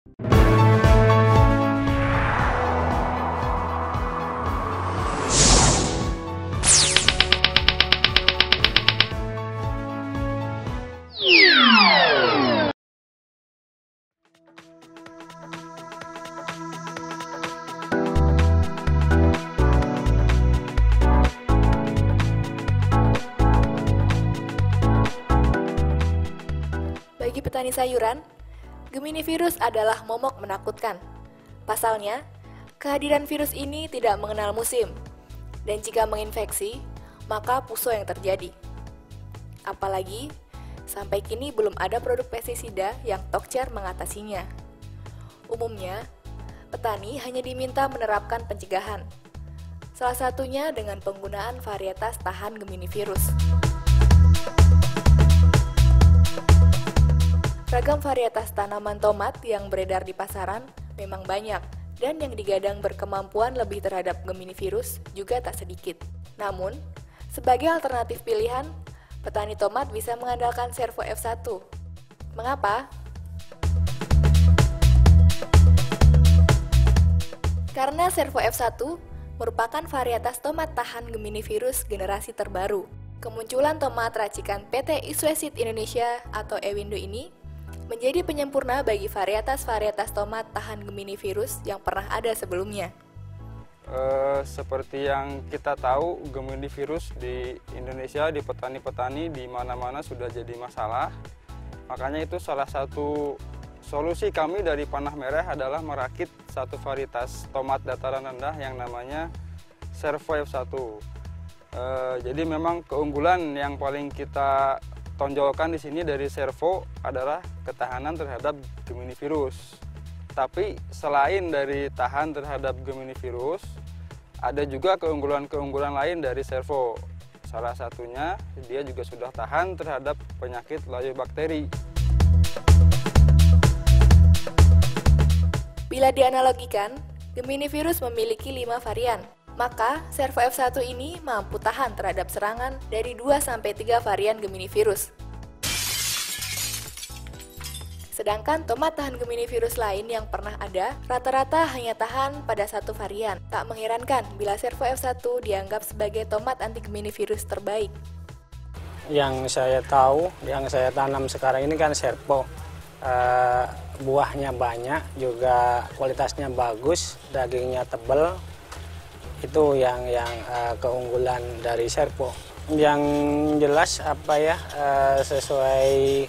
Bagi petani sayuran, Gemini virus adalah momok menakutkan. Pasalnya, kehadiran virus ini tidak mengenal musim, dan jika menginfeksi, maka puso yang terjadi. Apalagi, sampai kini belum ada produk pestisida yang tokcer mengatasinya. Umumnya, petani hanya diminta menerapkan pencegahan, salah satunya dengan penggunaan varietas tahan Gemini virus. Ragam varietas tanaman tomat yang beredar di pasaran memang banyak, dan yang digadang berkemampuan lebih terhadap Gemini virus juga tak sedikit. Namun, sebagai alternatif pilihan, petani tomat bisa mengandalkan Servo F1. Mengapa? Karena Servo F1 merupakan varietas tomat tahan Gemini virus generasi terbaru. Kemunculan tomat racikan PT Iswesit Indonesia atau Ewindo ini menjadi penyempurna bagi varietas-varietas tomat tahan Gemini virus yang pernah ada sebelumnya. Seperti yang kita tahu, Gemini virus di Indonesia, di petani-petani di mana-mana sudah jadi masalah. Makanya itu salah satu solusi kami dari Panah Merah adalah merakit satu varietas tomat dataran rendah yang namanya Servo F1. Jadi memang keunggulan yang paling kita tonjolkan di sini dari Servo adalah ketahanan terhadap Gemini virus. Tapi selain dari tahan terhadap Gemini virus, ada juga keunggulan-keunggulan lain dari Servo. Salah satunya dia juga sudah tahan terhadap penyakit layu bakteri. Bila dianalogikan, Gemini virus memiliki 5 varian. Maka, Servo F1 ini mampu tahan terhadap serangan dari 2-3 varian Gemini virus. Sedangkan tomat tahan Gemini virus lain yang pernah ada, rata-rata hanya tahan pada satu varian. Tak mengherankan bila Servo F1 dianggap sebagai tomat anti Gemini virus terbaik. Yang saya tahu, yang saya tanam sekarang ini kan Servo. Buahnya banyak, juga kualitasnya bagus, dagingnya tebal. Itu yang keunggulan dari Servo. Yang jelas sesuai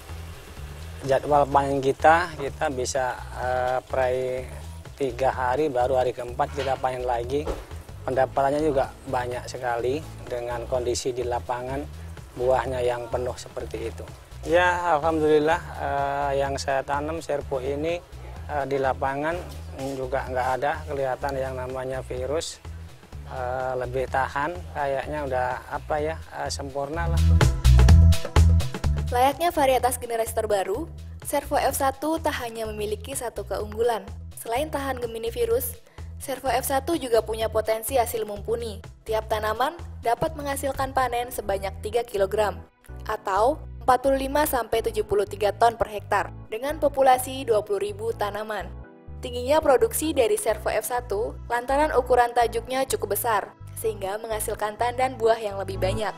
jadwal panen kita bisa perai 3 hari, baru hari keempat kita panen lagi. Pendapatannya juga banyak sekali dengan kondisi di lapangan, buahnya yang penuh seperti itu. Ya, alhamdulillah yang saya tanam Servo ini di lapangan juga nggak ada kelihatan yang namanya virus. Lebih tahan, kayaknya udah sempurna lah. Layaknya varietas generasi terbaru, Servo F1 tak hanya memiliki satu keunggulan. Selain tahan Gemini virus, Servo F1 juga punya potensi hasil mumpuni. Tiap tanaman dapat menghasilkan panen sebanyak 3 kg atau 45-73 ton per hektar dengan populasi 20.000 tanaman. Tingginya produksi dari Servo F1 lantaran ukuran tajuknya cukup besar, sehingga menghasilkan tandan buah yang lebih banyak.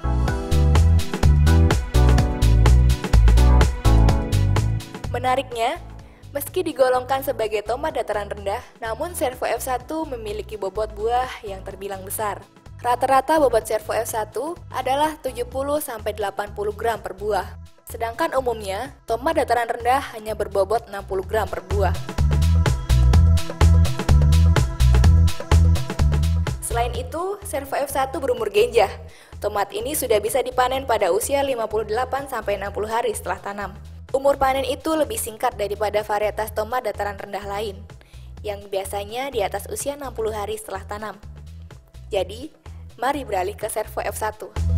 Menariknya, meski digolongkan sebagai tomat dataran rendah, namun Servo F1 memiliki bobot buah yang terbilang besar. Rata-rata bobot Servo F1 adalah 70-80 gram per buah, sedangkan umumnya tomat dataran rendah hanya berbobot 60 gram per buah. Selain itu, Servo F1 berumur genjah. Tomat ini sudah bisa dipanen pada usia 58-60 hari setelah tanam. Umur panen itu lebih singkat daripada varietas tomat dataran rendah lain, yang biasanya di atas usia 60 hari setelah tanam. Jadi, mari beralih ke Servo F1.